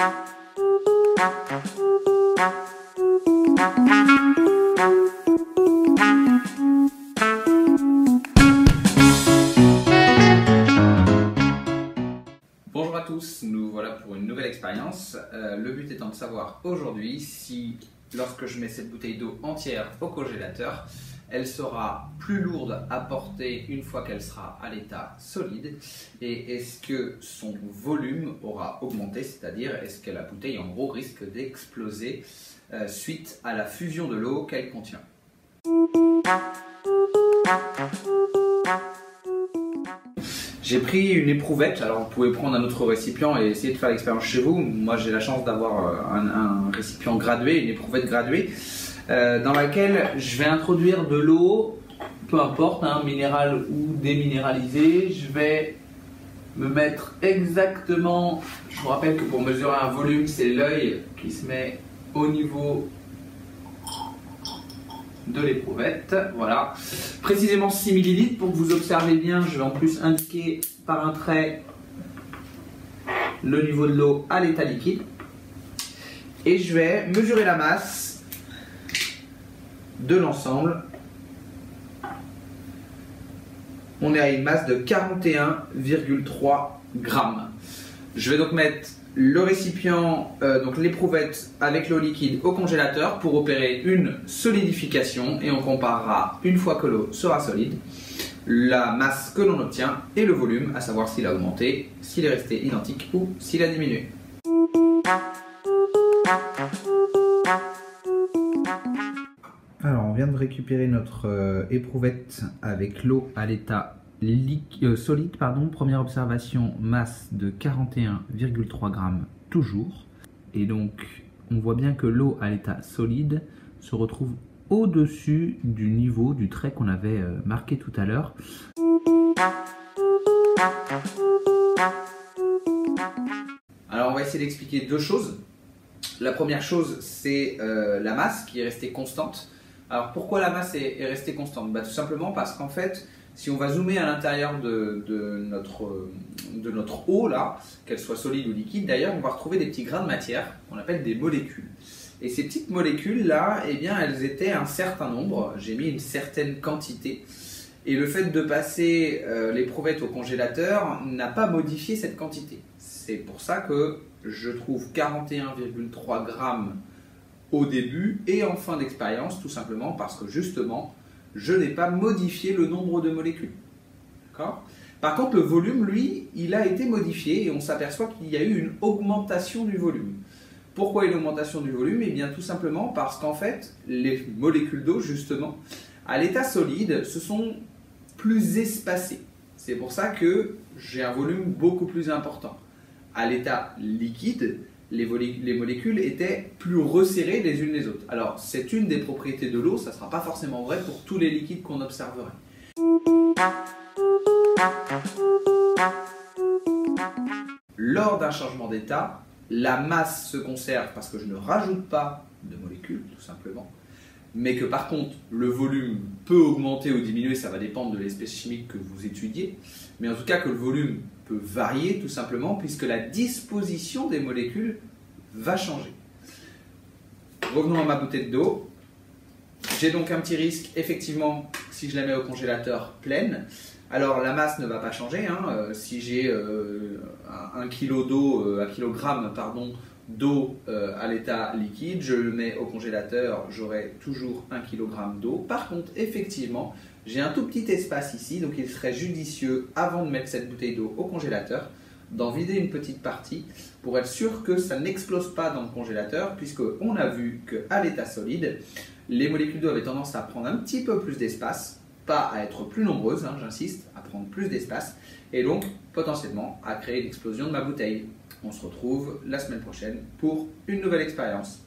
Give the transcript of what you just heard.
Bonjour à tous, nous voilà pour une nouvelle expérience. Le but étant de savoir aujourd'hui si, lorsque je mets cette bouteille d'eau entière au congélateur, elle sera plus lourde à porter une fois qu'elle sera à l'état solide, et est-ce que son volume aura augmenté, c'est-à-dire est-ce que la bouteille en gros risque d'exploser suite à la fusion de l'eau qu'elle contient. J'ai pris une éprouvette, alors vous pouvez prendre un autre récipient et essayer de faire l'expérience chez vous. Moi j'ai la chance d'avoir un récipient gradué, une éprouvette graduée, dans laquelle je vais introduire de l'eau, peu importe, minérale ou déminéralisée. Je vais me mettre exactement, je vous rappelle que pour mesurer un volume, c'est l'œil qui se met au niveau de l'éprouvette, voilà, précisément 6 ml. Pour que vous observez bien, je vais en plus indiquer par un trait le niveau de l'eau à l'état liquide, et je vais mesurer la masse de l'ensemble. On est à une masse de 41,3 grammes. Je vais donc mettre le récipient, donc l'éprouvette avec l'eau liquide au congélateur pour opérer une solidification, et on comparera une fois que l'eau sera solide la masse que l'on obtient et le volume, à savoir s'il a augmenté, s'il est resté identique ou s'il a diminué. Alors on vient de récupérer notre éprouvette avec l'eau à l'état solide, première observation, masse de 41,3 grammes toujours, et donc on voit bien que l'eau à l'état solide se retrouve au-dessus du niveau du trait qu'on avait marqué tout à l'heure. Alors on va essayer d'expliquer deux choses. La première chose, c'est la masse qui est restée constante. Alors pourquoi la masse est restée constante? Tout simplement parce qu'en fait, si on va zoomer à l'intérieur de notre eau, là, qu'elle soit solide ou liquide d'ailleurs, on va retrouver des petits grains de matière qu'on appelle des molécules. Et ces petites molécules-là, eh bien, elles étaient un certain nombre, j'ai mis une certaine quantité. Et le fait de passer l'éprouvette au congélateur n'a pas modifié cette quantité. C'est pour ça que je trouve 41,3 grammes au début et en fin d'expérience, tout simplement parce que justement, je n'ai pas modifié le nombre de molécules. D'accord ? Par contre, le volume, lui, il a été modifié et on s'aperçoit qu'il y a eu une augmentation du volume. Pourquoi une augmentation du volume? Eh bien, tout simplement parce qu'en fait, les molécules d'eau, justement, à l'état solide, se sont plus espacées. C'est pour ça que j'ai un volume beaucoup plus important. À l'état liquide, les molécules étaient plus resserrées les unes les autres. Alors, c'est une des propriétés de l'eau, ça ne sera pas forcément vrai pour tous les liquides qu'on observerait. Lors d'un changement d'état, la masse se conserve parce que je ne rajoute pas de molécules, tout simplement. Mais que par contre, le volume peut augmenter ou diminuer, ça va dépendre de l'espèce chimique que vous étudiez. Mais en tout cas, que le volume peut varier tout simplement puisque la disposition des molécules va changer. Revenons à ma bouteille d'eau. J'ai donc un petit risque, effectivement, si je la mets au congélateur pleine. Alors la masse ne va pas changer, si j'ai 1 kg d'eau, 1 kg d'eau à l'état liquide, je le mets au congélateur, j'aurai toujours 1 kg d'eau. Par contre, effectivement, j'ai un tout petit espace ici, donc il serait judicieux, avant de mettre cette bouteille d'eau au congélateur, d'en vider une petite partie pour être sûr que ça n'explose pas dans le congélateur, puisqu'on a vu qu'à l'état solide, les molécules d'eau avaient tendance à prendre un petit peu plus d'espace, pas à être plus nombreuses, j'insiste, à prendre plus d'espace, et donc potentiellement à créer l'explosion de ma bouteille. On se retrouve la semaine prochaine pour une nouvelle expérience.